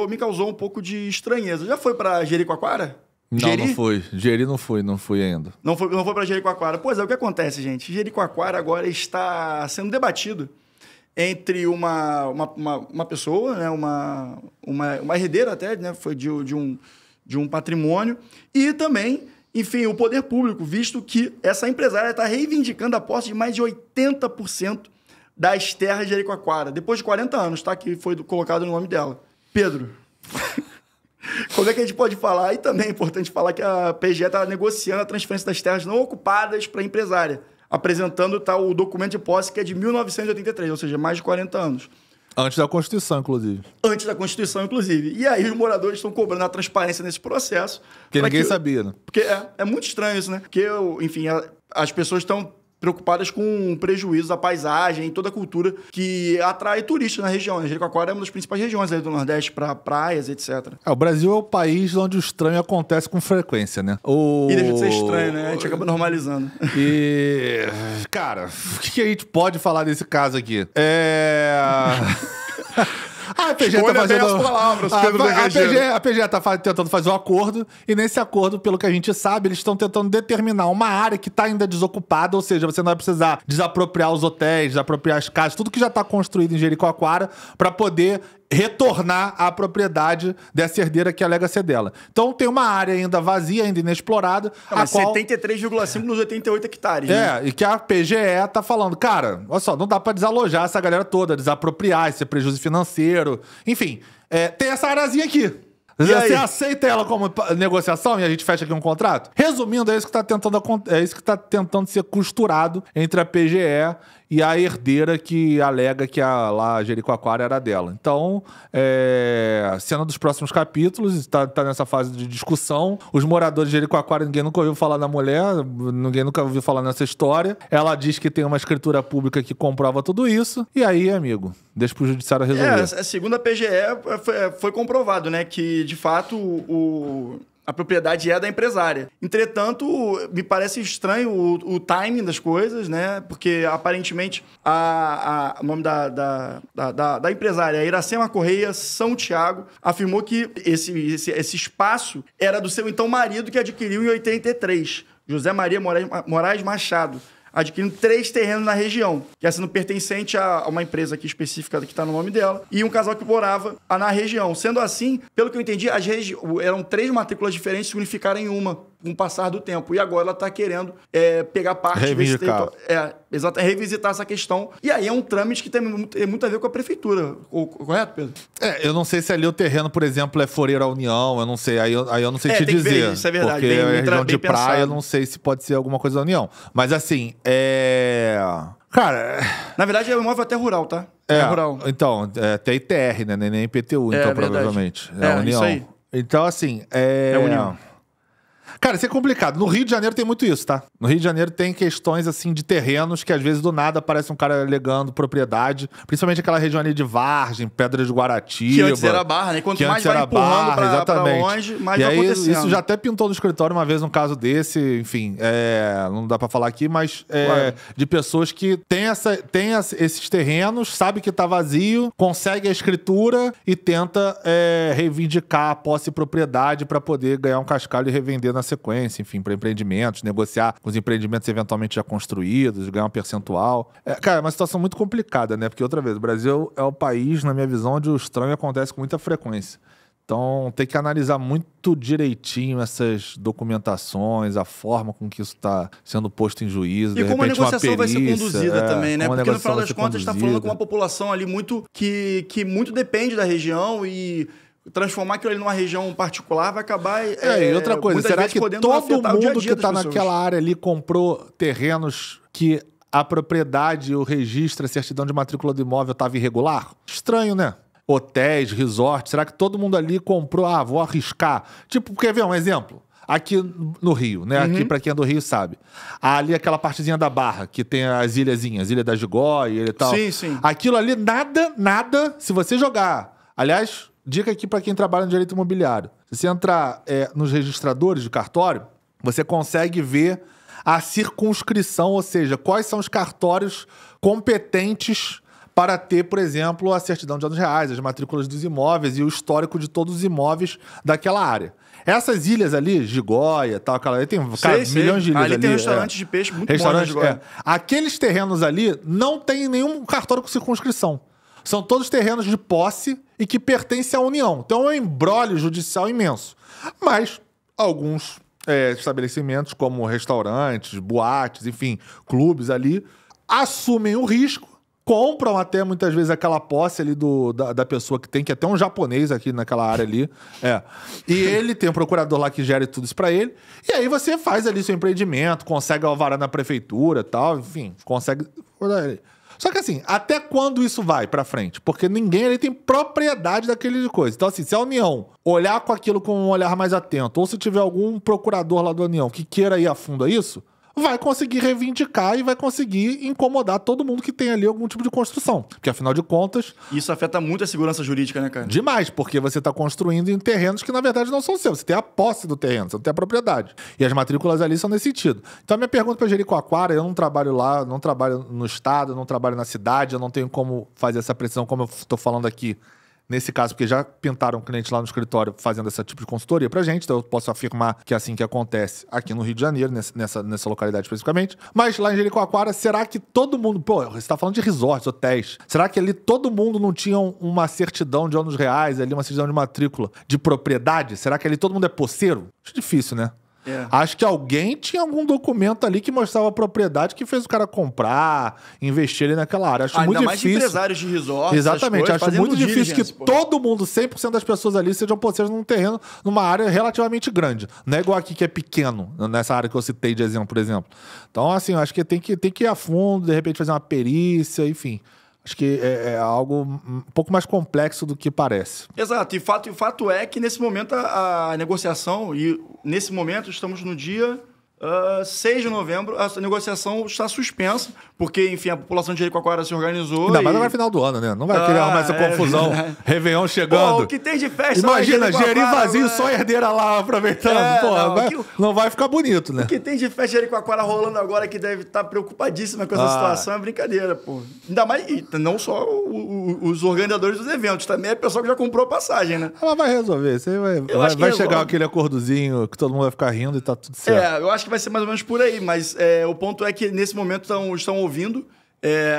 me causou um pouco de estranheza. Já foi para Jericoacoara? Não fui. Jeri não fui ainda. Não foi para Jericoacoara. Pois é, o que acontece, gente? Jericoacoara agora está sendo debatido entre uma pessoa, né, uma herdeira até, né, foi de um patrimônio, e também, enfim, o poder público, visto que essa empresária está reivindicando a posse de mais de 80% das terras de Jericoacoara, depois de 40 anos, tá? Que foi colocado no nome dela. Pedro, como é que a gente pode falar? E também é importante falar que a PGE está negociando a transferência das terras não ocupadas para a empresária, apresentando o documento de posse que é de 1983, ou seja, mais de 40 anos. Antes da Constituição, inclusive. Antes da Constituição, inclusive. E aí os moradores estão cobrando a transparência nesse processo. Porque ninguém sabia, né? Porque é muito estranho isso, né? Porque, enfim, as pessoas estão preocupadas com prejuízos à paisagem e toda a cultura que atrai turistas na região. Jericoacoara é uma das principais regiões ali do Nordeste para praias, etc. O Brasil é o país onde o estranho acontece com frequência, né? E deixa de ser estranho, né? A gente acaba normalizando. E... Cara, o que a gente pode falar desse caso aqui? A PGE tá fazendo... palavras, a PGE tá tentando fazer um acordo, e nesse acordo, pelo que a gente sabe, eles estão tentando determinar uma área que está ainda desocupada, ou seja, você não vai precisar desapropriar os hotéis, desapropriar as casas, tudo que já está construído em Jericoacoara, para poder retornar à propriedade dessa herdeira que alega ser dela. Então tem uma área ainda vazia, ainda inexplorada. Mas 73,5 nos 88 hectares. Né? E que a PGE tá falando, cara, olha só, não dá pra desalojar essa galera toda, desapropriar, esse prejuízo financeiro. Enfim, tem essa areazinha aqui. Você aceita ela como negociação e a gente fecha aqui um contrato? Resumindo, é isso que tá tentando ser costurado entre a PGE e a herdeira que alega que a Jericoacoara era dela. Então, cena dos próximos capítulos, tá nessa fase de discussão. Os moradores de Jericoacoara, ninguém nunca ouviu falar da mulher, ninguém nunca ouviu falar nessa história. Ela diz que tem uma escritura pública que comprova tudo isso. E aí, amigo, deixa pro judiciário resolver. Segundo a PGE, foi comprovado, né, que, de fato, a propriedade é da empresária. Entretanto, me parece estranho o timing das coisas, né? Porque, aparentemente, o nome da empresária, Iracema Correia São Tiago, afirmou que esse espaço era do seu então marido, que adquiriu em 83, José Maria Moraes Machado, adquirindo 3 terrenos na região, que é sendo pertencente a uma empresa aqui específica que está no nome dela, e um casal que morava na região. Sendo assim, pelo que eu entendi, eram 3 matrículas diferentes que se unificaram em uma, com o passar do tempo. E agora ela está querendo pegar parte desse território. Revisitar essa questão. E aí é um trâmite que tem muito a ver com a prefeitura. Correto, Pedro? Eu não sei se ali o terreno, por exemplo, é Foreira União, eu não sei. Aí eu não sei te dizer. Ver, isso é verdade. Porque a região de praia, eu não sei se pode ser alguma coisa da União. Mas assim, cara... Na verdade, é um imóvel até rural, tá? É rural. Então, até ITR, né? Nem IPTU, então, provavelmente. É a União. Isso aí. Então, assim, União. Cara, isso é complicado. No Rio de Janeiro tem muito isso, tá? No Rio de Janeiro tem questões, assim, de terrenos que às vezes do nada aparece um cara alegando propriedade. Principalmente aquela região ali de Vargem, Pedra de Guaratiba. Que antes era Barra, né? Quanto mais vai empurrando pra longe, mais vai acontecendo. Isso já até pintou no escritório uma vez um caso desse, enfim, não dá pra falar aqui, mas de pessoas que têm esses terrenos, sabe que tá vazio, consegue a escritura e tenta reivindicar a posse e propriedade pra poder ganhar um cascalho e revender na sequência, enfim, para empreendimentos, negociar com os empreendimentos eventualmente já construídos, ganhar um percentual. Cara, é uma situação muito complicada, né? Porque, outra vez, o Brasil é o país, na minha visão, onde o estranho acontece com muita frequência. Então, tem que analisar muito direitinho essas documentações, a forma com que isso está sendo posto em juízo. E como a negociação vai ser conduzida também, né? Porque, no final das contas, a gente está falando com uma população ali que muito depende da região e... transformar aquilo ali numa região particular vai acabar... E outra coisa, será que todo mundo que está naquela área ali comprou terrenos que a propriedade, o registro, a certidão de matrícula do imóvel estava irregular? Estranho, né? Hotéis, resorts, será que todo mundo ali comprou? Vou arriscar. Tipo, quer ver um exemplo? Aqui no Rio, né? Aqui, pra quem é do Rio, sabe. Ali, aquela partezinha da Barra, que tem as ilhazinhas, Ilha da Gigóia e tal. Sim, sim. Aquilo ali, nada, se você jogar... Aliás... Dica aqui para quem trabalha no direito imobiliário. Se você entrar nos registradores de cartório, você consegue ver a circunscrição, ou seja, quais são os cartórios competentes para ter, por exemplo, a certidão de anos reais, as matrículas dos imóveis e o histórico de todos os imóveis daquela área. Essas ilhas ali, Gigóia, tal, aquela, tem milhões de ilhas ali. Ali tem restaurantes de peixe muito bons na Gigóia. Aqueles terrenos ali não tem nenhum cartório com circunscrição. São todos terrenos de posse e que pertencem à União. Então é um embrólio judicial imenso. Mas alguns estabelecimentos, como restaurantes, boates, enfim, clubes ali, assumem o risco, compram até muitas vezes aquela posse ali da pessoa que tem, que é até um japonês aqui naquela área ali. E ele tem um procurador lá que gere tudo isso pra ele. E aí você faz ali seu empreendimento, consegue alvará na prefeitura e tal, enfim, consegue... Só que assim, até quando isso vai pra frente? Porque ninguém ali tem propriedade daquele coisa. Então assim, se a União olhar com aquilo com um olhar mais atento, ou se tiver algum procurador lá da União que queira ir a fundo a isso, vai conseguir reivindicar e vai conseguir incomodar todo mundo que tem ali algum tipo de construção. Porque, afinal de contas... Isso afeta muito a segurança jurídica, né, cara? Demais, porque você está construindo em terrenos que, na verdade, não são seus. Você tem a posse do terreno, você não tem a propriedade. E as matrículas ali são nesse sentido. Então, a minha pergunta para Jericoacoara, eu não trabalho lá, não trabalho no estado, não trabalho na cidade, eu não tenho como fazer essa precisão, como eu estou falando aqui, nesse caso, porque já pintaram um cliente lá no escritório fazendo esse tipo de consultoria pra gente, então eu posso afirmar que é assim que acontece aqui no Rio de Janeiro, nessa localidade especificamente. Mas lá em Jericoacoara, será que todo mundo... Pô, você tá falando de resorts, hotéis. Será que ali todo mundo não tinha uma certidão de ônus reais, ali uma certidão de matrícula de propriedade? Será que ali todo mundo é posseiro? Acho difícil, né? Acho que alguém tinha algum documento ali que mostrava a propriedade que fez o cara comprar, investir ali naquela área. Acho muito difícil. Mais empresários de resort. Exatamente. Acho muito difícil que todo mundo, 100% das pessoas ali, sejam posseiros num terreno, numa área relativamente grande. Não é igual aqui que é pequeno, nessa área que eu citei de exemplo, por exemplo. Então, assim, eu acho que tem que ir a fundo, de repente fazer uma perícia, enfim. Acho que é algo um pouco mais complexo do que parece. Exato. E o fato é que, nesse momento, a negociação... E nesse momento, estamos no dia 6 de novembro, a negociação está suspensa, porque, enfim, a população de Jericoacoara se organizou. Ainda mais agora no final do ano, né? Não vai querer arrumar essa confusão. Réveillon chegando. Pô, o que tem de festa... Imagina, Jeri vazio, só herdeira lá aproveitando. Não vai ficar bonito, né? O que tem de festa de Jericoacoara rolando agora, que deve estar preocupadíssima com essa situação, é brincadeira, pô. Ainda mais, não só os organizadores dos eventos, também é pessoal que já comprou passagem, né? Ela vai resolver. Isso aí vai chegar aquele acordozinho que todo mundo vai ficar rindo e tá tudo certo. Eu acho que vai ser mais ou menos por aí, mas o ponto é que nesse momento estão ouvindo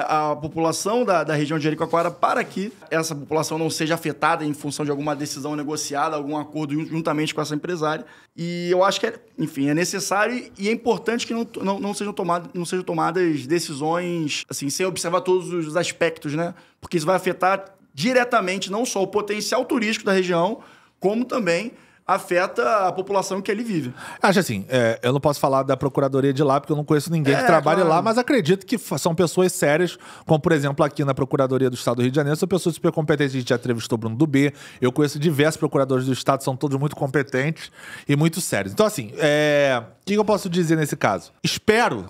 a população da região de Jericoacoara para que essa população não seja afetada em função de alguma decisão negociada, algum acordo juntamente com essa empresária. E eu acho que, enfim, é necessário e é importante que não sejam tomadas decisões assim, sem observar todos os aspectos, né? Porque isso vai afetar diretamente não só o potencial turístico da região, como também afeta a população que ali vive. Acho assim, eu não posso falar da procuradoria de lá, porque eu não conheço ninguém que trabalhe lá, mas acredito que são pessoas sérias, como, por exemplo, aqui na Procuradoria do Estado do Rio de Janeiro, são pessoas super competentes. A gente já entrevistou o Bruno Dubê, eu conheço diversos procuradores do Estado, são todos muito competentes e muito sérios. Então, assim, o que eu posso dizer nesse caso? Espero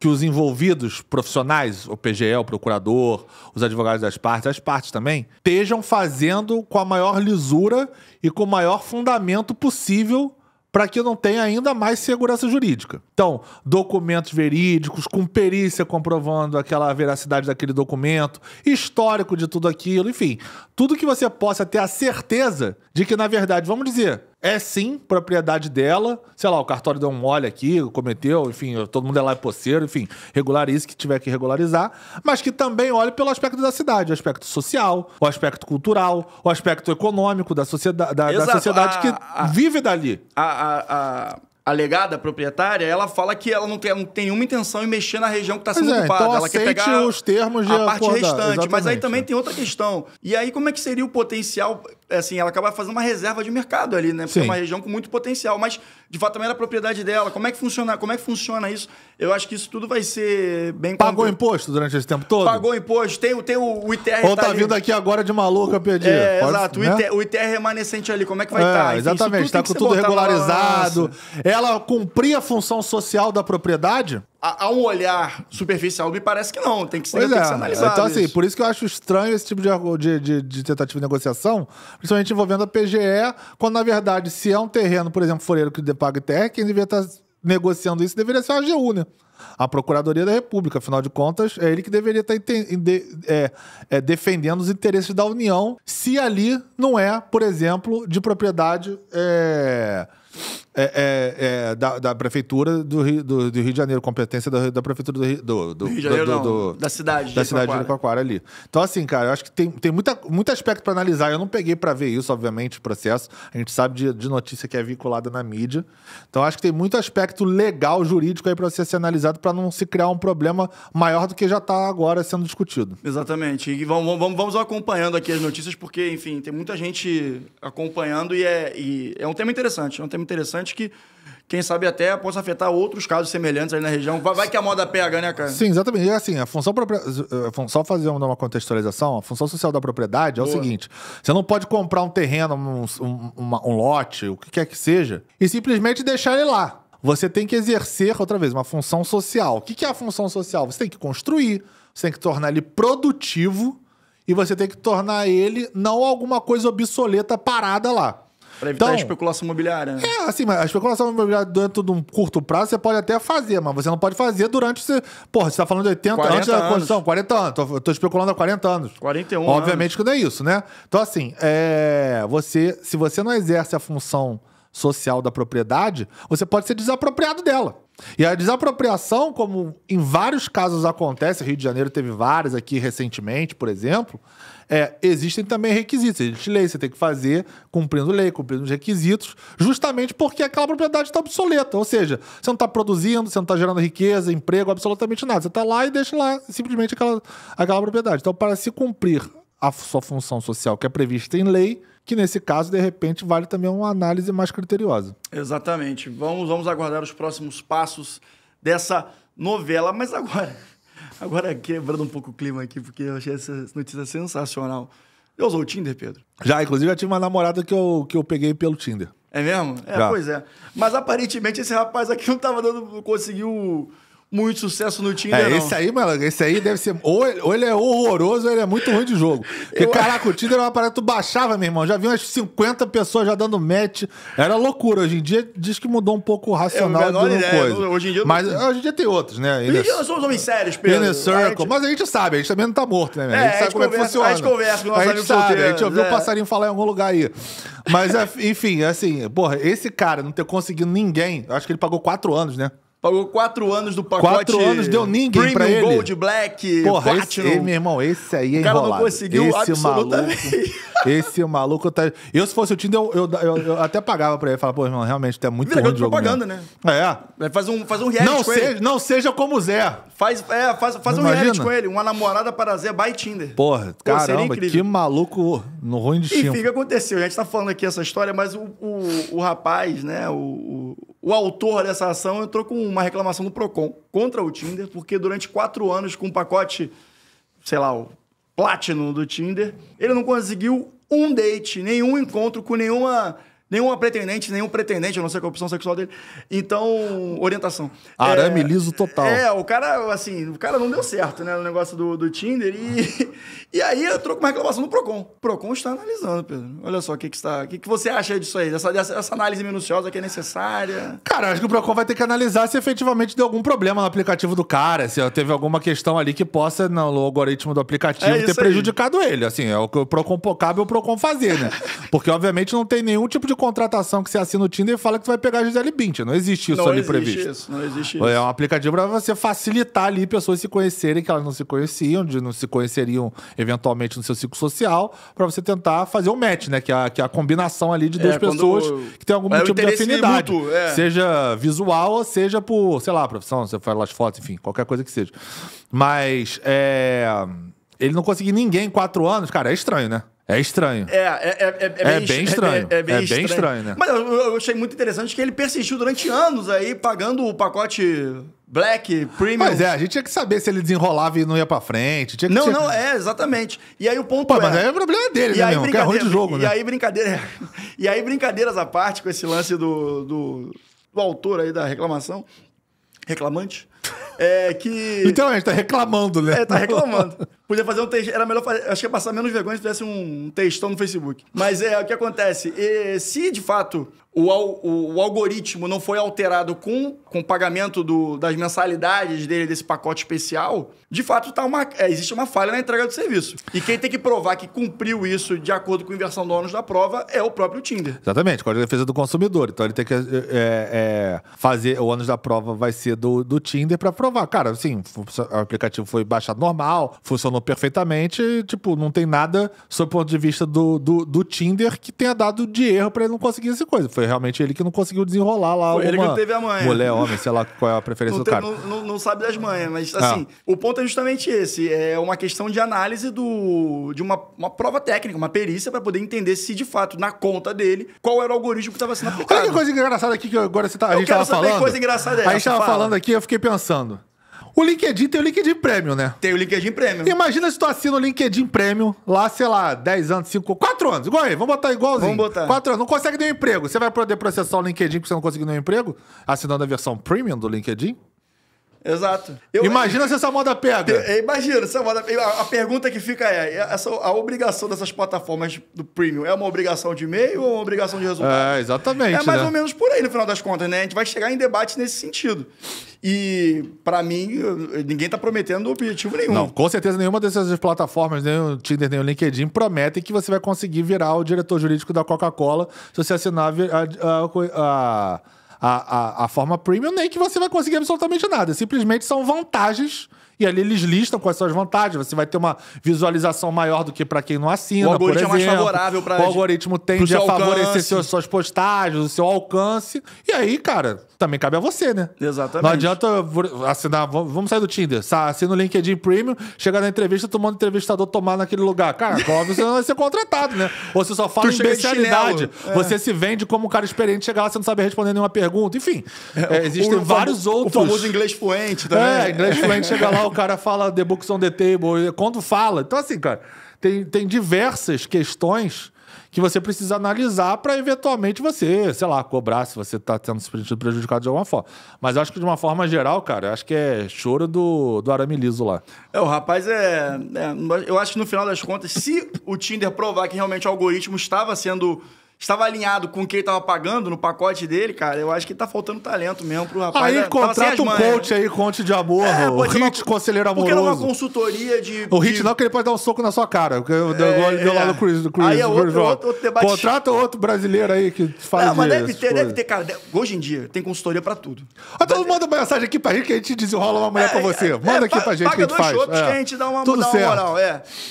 que os envolvidos profissionais, o PGE, o procurador, os advogados das partes, as partes também, estejam fazendo com a maior lisura e com o maior fundamento possível para que não tenha ainda mais segurança jurídica. Então, documentos verídicos, com perícia comprovando aquela veracidade daquele documento, histórico de tudo aquilo, enfim, tudo que você possa ter a certeza de que, na verdade, vamos dizer, é sim propriedade dela, sei lá, o cartório deu um mole aqui, cometeu, enfim, todo mundo é lá é posseiro, enfim, regularize que tiver que regularizar, mas que também olhe pelo aspecto da cidade, o aspecto social, o aspecto cultural, o aspecto econômico da sociedade, da sociedade que vive dali. A alegada proprietária, ela fala que ela não tem nenhuma intenção em mexer na região que está sendo ocupada. Então ela quer pegar os termos de a parte restante. Exatamente. Mas aí também tem outra questão. E aí como é que seria o potencial... Assim, ela acaba fazendo uma reserva de mercado ali, né? Porque é uma região com muito potencial. Mas, de fato, também era a propriedade dela. Como é que funciona isso? Eu acho que isso tudo vai ser bem... Pagou imposto durante esse tempo todo? Pagou imposto. Tem o ITR... Ou tá vindo aqui agora de maluca pedir. Exato. Né? O ITR remanescente ali, como é que vai estar? Exatamente. Está com tudo regularizado. Ela cumpria a função social da propriedade? A um olhar superficial, me parece que não. Tem que ser analisado. Então, assim, por isso que eu acho estranho esse tipo de tentativa de negociação, principalmente envolvendo a PGE, quando, na verdade, se é um terreno, por exemplo, foreiro que paga ITR, quem deveria estar negociando isso deveria ser a AGU, né? A Procuradoria da República. Afinal de contas, é ele que deveria estar defendendo os interesses da União, se ali não é, por exemplo, de propriedade... da Prefeitura do Rio de Janeiro, competência da Prefeitura do Rio de Janeiro, da cidade de Jericoacoara ali. Então, assim, cara, eu acho que tem muito aspecto para analisar. Eu não peguei para ver isso, obviamente, o processo. A gente sabe de notícia que é vinculada na mídia. Então, acho que tem muito aspecto legal, jurídico aí para ser analisado, para não se criar um problema maior do que já está agora sendo discutido. Exatamente. E vamos acompanhando aqui as notícias, porque, enfim, tem muita gente acompanhando e é um tema interessante. É um tema interessante que, quem sabe, até possa afetar outros casos semelhantes aí na região. Vai que a moda pega, né, cara? Sim, exatamente. E assim, só fazer uma contextualização, a função social da propriedade é o seguinte: você não pode comprar um terreno, um lote, o que quer que seja, e simplesmente deixar ele lá. Você tem que exercer, outra vez, uma função social. O que é a função social? Você tem que construir, você tem que tornar ele produtivo e você tem que tornar ele não alguma coisa obsoleta parada lá. Pra evitar a especulação imobiliária. Né? Assim, mas a especulação imobiliária dentro de um curto prazo você pode até fazer, mas você não pode fazer durante... Porra, você tá falando de 80 antes da Constituição, 40 anos. Tô especulando há 40 anos. 41 Obviamente anos. que não é isso, né? Então, assim, se você não exerce a função social da propriedade, você pode ser desapropriado dela. E a desapropriação, como em vários casos acontece, Rio de Janeiro teve várias aqui recentemente, por exemplo, existem também requisitos. Existe lei, você tem que fazer cumprindo lei, cumprindo os requisitos, justamente porque aquela propriedade está obsoleta. Ou seja, você não está produzindo, você não está gerando riqueza, emprego, absolutamente nada. Você está lá e deixa lá simplesmente aquela propriedade. Então, para se cumprir a sua função social que é prevista em lei, que nesse caso, de repente, vale também uma análise mais criteriosa. Exatamente. Vamos aguardar os próximos passos dessa novela. Mas agora quebrando um pouco o clima aqui, porque eu achei essa notícia sensacional. Já usou o Tinder, Pedro? Já, inclusive, eu tive uma namorada que eu peguei pelo Tinder. É mesmo? Pois é. Mas aparentemente esse rapaz aqui não conseguiu muito sucesso no Tinder, não. Esse aí deve ser... Ou ele é horroroso ou ele é muito ruim de jogo. Porque, caraca, o Tinder era uma parada que tu baixava, meu irmão. Já vi umas 50 pessoas já dando match. Era loucura. Hoje em dia, diz que mudou um pouco o racional de uma coisa. Hoje em dia, mas hoje em dia tem outros, né? Hoje em dia nós somos homens sérios, Pedro. Inner Circle. Mas a gente sabe, a gente também não tá morto, né? A gente sabe como é que funciona. A gente conversa com o nosso amigo solteiro. A gente ouviu o passarinho falar em algum lugar aí. Mas, enfim, assim, porra, esse cara não ter conseguido ninguém... Eu acho que ele pagou 4 anos, né? Pagou 4 anos do pacote. 4 anos deu ninguém pra ele. Gold, Black, porra, Platinum. Meu irmão, esse aí é enrolado. O cara não conseguiu absolutamente. Esse maluco tá... Eu, se fosse o Tinder, eu até pagava pra ele. Falar, pô, irmão, realmente, tu é muito ruim de jogo propaganda, mesmo. Né? Faz um reality com ele. Não seja como o Zé. Faz um reality com ele. Uma namorada para Zé by Tinder. Porra, caramba, que maluco no ruim de chimbo. Enfim, o que aconteceu? A gente tá falando aqui essa história, mas o rapaz, né, o autor dessa ação entrou com uma reclamação no Procon contra o Tinder, porque durante 4 anos, com o pacote, sei lá, o Platinum do Tinder, ele não conseguiu um date, nenhum encontro com nenhuma pretendente, nenhum pretendente, eu não sei qual a opção sexual dele. Então, orientação. Arame liso total. O cara não deu certo, né, no negócio do Tinder. E aí entrou com uma reclamação do Procon. O Procon está analisando, Pedro. Olha só o que você acha disso aí, dessa análise minuciosa que é necessária. Cara, acho que o Procon vai ter que analisar se efetivamente deu algum problema no aplicativo do cara, se teve alguma questão ali que possa, no algoritmo do aplicativo, ter prejudicado ele. Assim, é o que o Procon cabe o Procon fazer, né? Porque, obviamente, não tem nenhum tipo de contratação que você assina no Tinder e fala que tu vai pegar a Gisele Bündchen. Não existe isso ali previsto. Não existe isso. É um aplicativo para você facilitar ali pessoas se conhecerem que elas não se conheciam, de não se conheceriam eventualmente no seu ciclo social, para você tentar fazer um match, né? Que é a combinação ali de duas pessoas que tem algum tipo de afinidade. Mútuo, seja visual ou seja por, sei lá, profissão, você faz as fotos, enfim, qualquer coisa que seja. Mas ele não conseguir ninguém em 4 anos, cara, é estranho, né? É estranho. É bem estranho. É bem estranho, né? Mas eu achei muito interessante que ele persistiu durante anos aí, pagando o pacote Black, Premium. Mas a gente tinha que saber se ele desenrolava e não ia pra frente. Exatamente. E aí o ponto mas aí é o problema dele, né, meu? Que é ruim de jogo, né? E aí brincadeiras à parte com esse lance do autor aí da reclamação. Reclamante. Que... Então, a gente tá reclamando, né? Tá reclamando. Podia fazer um texto... Era melhor fazer... Acho que ia passar menos vergonha se tivesse um textão no Facebook. Mas o que acontece? Se, de fato, o algoritmo não foi alterado com o pagamento das mensalidades dele, desse pacote especial, de fato, existe uma falha na entrega do serviço. E quem tem que provar que cumpriu isso de acordo com a inversão do ônus da prova é o próprio Tinder. Exatamente. Código de Defesa do Consumidor. Então, ele tem que fazer... O ônus da prova vai ser do Tinder pra provar. Cara, assim, o aplicativo foi baixado normal, funcionou perfeitamente, tipo, não tem nada, sob o ponto de vista do Tinder, que tenha dado de erro pra ele não conseguir essa coisa. Foi realmente ele que não conseguiu desenrolar lá. Foi ele que não teve a manha. Mulher, homem, sei lá qual é a preferência do cara. Não sabe das manhas, mas assim, o ponto é justamente esse. É uma questão de análise de uma prova técnica, uma perícia, pra poder entender se, de fato, na conta dele, qual era o algoritmo que estava sendo aplicado. Olha que coisa engraçada aqui que agora a gente tava falando. Coisa engraçada a gente tava falando aqui, eu fiquei pensando. O LinkedIn tem o LinkedIn Premium, né? Tem o LinkedIn Premium. Imagina se tu assina o LinkedIn Premium lá, sei lá, 10 anos, 4 anos. Igual aí, vamos botar igualzinho. Vamos botar. 4 anos, não consegue nenhum emprego. Você vai poder processar o LinkedIn porque você não conseguiu nenhum emprego? Assinando a versão Premium do LinkedIn? Exato. Imagina se essa moda pega. Imagina, essa moda... A pergunta que fica a obrigação dessas plataformas do Premium é uma obrigação de e-mail ou uma obrigação de resultado? Exatamente. É mais ou menos por aí, no final das contas, né? A gente vai chegar em debate nesse sentido. E, pra mim, ninguém tá prometendo objetivo nenhum. Não, com certeza nenhuma dessas plataformas, nem o Tinder, nem o LinkedIn, prometem que você vai conseguir virar o diretor jurídico da Coca-Cola se você assinar a forma premium, nem que você vai conseguir absolutamente nada. Simplesmente são vantagens. E ali eles listam quais são as vantagens. Você vai ter uma visualização maior do que para quem não assina, por exemplo. O algoritmo é mais favorável para... O algoritmo tende a favorecer suas postagens, o seu alcance. E aí, cara, também cabe a você, né? Exatamente. Não adianta assinar... Vamos sair do Tinder. Assina o LinkedIn Premium, chegar na entrevista, tomando entrevistador tomar naquele lugar. Cara, óbvio, você não vai ser contratado, né? Ou você só fala em especialidade. Você se vende como um cara experiente, chega lá, você não sabe responder nenhuma pergunta. Enfim, existem vários outros... O famoso inglês fluente também. Inglês fluente, chega lá, o cara fala the books on the table, quando fala. Então, assim, cara, tem diversas questões que você precisa analisar para eventualmente você, sei lá, cobrar se você tá tendo se sentido prejudicado de alguma forma. Mas eu acho que de uma forma geral, cara, acho que é choro do arame liso lá. O rapaz eu acho que no final das contas, se o Tinder provar que realmente o algoritmo estava alinhado com o que ele estava pagando no pacote dele, cara, eu acho que tá faltando talento mesmo pro rapaz. Aí contrata um coach aí, coach de amor, o Hit, conselheiro amoroso. Porque era uma consultoria de... O Hit não, que ele pode dar um soco na sua cara. Igual ele deu lá no Chris. Aí é outro debate. Contrata outro brasileiro aí que faz mas deve ter, cara. Hoje em dia, tem consultoria pra tudo. Então manda mensagem aqui pra gente que a gente desenrola uma mulher pra você. Manda aqui pra gente que a gente faz. Que a gente dá uma moral.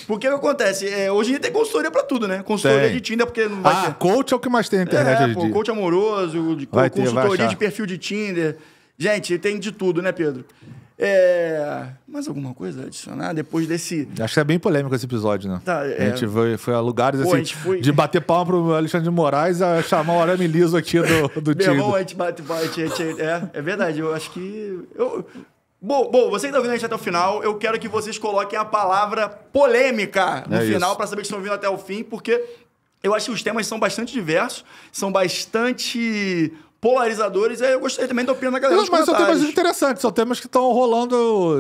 Porque o que acontece? Hoje em dia tem consultoria pra tudo, né? Consultoria de Tinder, porque não vai ter... Coach é o que mais tem na internet hoje em dia. Coach amoroso, consultoria de perfil de Tinder. Gente, tem de tudo, né, Pedro? Mais alguma coisa a adicionar depois desse... Acho que é bem polêmico esse episódio, né? A gente foi a lugares assim, de bater palma pro Alexandre de Moraes a chamar o arame liso aqui do Tinder. Meu irmão, a gente bate. É verdade, eu acho que... Bom, você que tá ouvindo a gente até o final, eu quero que vocês coloquem a palavra polêmica no final para saber que estão ouvindo até o fim, porque... Eu acho que os temas são bastante diversos, são bastante polarizadores, e aí eu gostaria também da opinião da galera nos comentários. Mas são temas interessantes, são temas que estão rolando,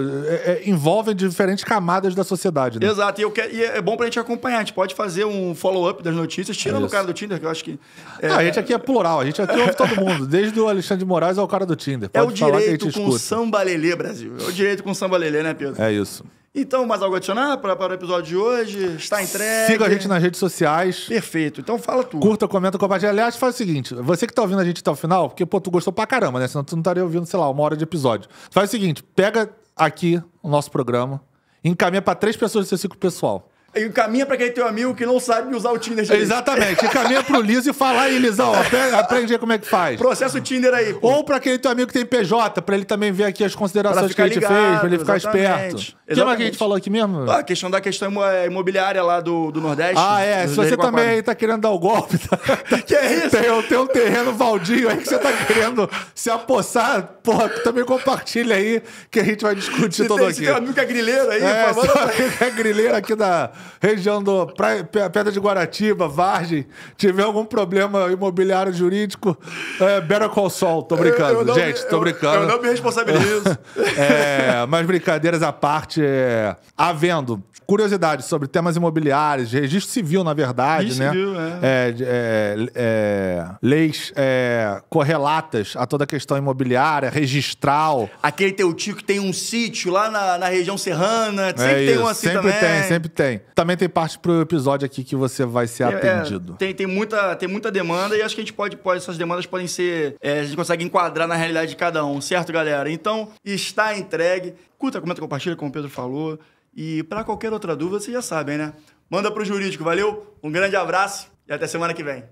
envolvem diferentes camadas da sociedade, né? Exato, e é bom pra gente acompanhar, a gente pode fazer um follow-up das notícias, tirando o cara do Tinder, que eu acho que... A gente aqui é plural, a gente aqui ouve todo mundo, desde o Alexandre de Moraes ao cara do Tinder. Pode falar que a gente escuta. Samba lelê, Brasil. É o direito com samba lelê, né, Pedro? É isso. Então, mais algo a adicionar para o episódio de hoje? Está entregue? Siga a gente nas redes sociais. Perfeito. Então fala tudo. Curta, comenta, compartilha. Aliás, faz o seguinte. Você que tá ouvindo a gente até o final, porque, tu gostou pra caramba, né? Senão tu não estaria ouvindo, sei lá, 1 hora de episódio. Faz o seguinte. Pega aqui o nosso programa e encaminha pra 3 pessoas do seu ciclo pessoal. Encaminha pra aquele teu amigo que não sabe usar o Tinder. Exatamente. Encaminha pro Liso e fala aí, Lisão, aprende aí como é que faz. Processa o Tinder aí. Pô. Ou pra aquele teu amigo que tem PJ, pra ele também ver aqui as considerações que a gente fez, pra ele ficar esperto. O que mais que a gente falou aqui mesmo? A questão imobiliária lá do Nordeste. Se você também aí tá querendo dar o golpe, que é isso? Tem um terreno baldio aí que você tá querendo se apossar, porra, também compartilha aí que a gente vai discutir aqui. Se tem um amigo que é grileiro aí, por favor. Se é grileiro aqui da região do Pedra de Guaratiba, Vargem, tiver algum problema imobiliário jurídico, Better Call Saul. Tô brincando, tô brincando. Eu não me responsabilizo. Mas brincadeiras à parte, havendo curiosidades sobre temas imobiliários, registro civil, na verdade, né? Civil, leis correlatas a toda a questão imobiliária, registral. Aquele teu tio que tem um sítio lá na região serrana, sempre tem um assim também. Sempre tem. Também tem parte pro episódio aqui que você vai ser atendido. Tem muita demanda e acho que a gente pode essas demandas podem ser... a gente consegue enquadrar na realidade de cada um, certo, galera? Então, está entregue. Curta, comenta, compartilha, como o Pedro falou. E para qualquer outra dúvida, vocês já sabem, né? Manda pro jurídico, valeu? Um grande abraço e até semana que vem.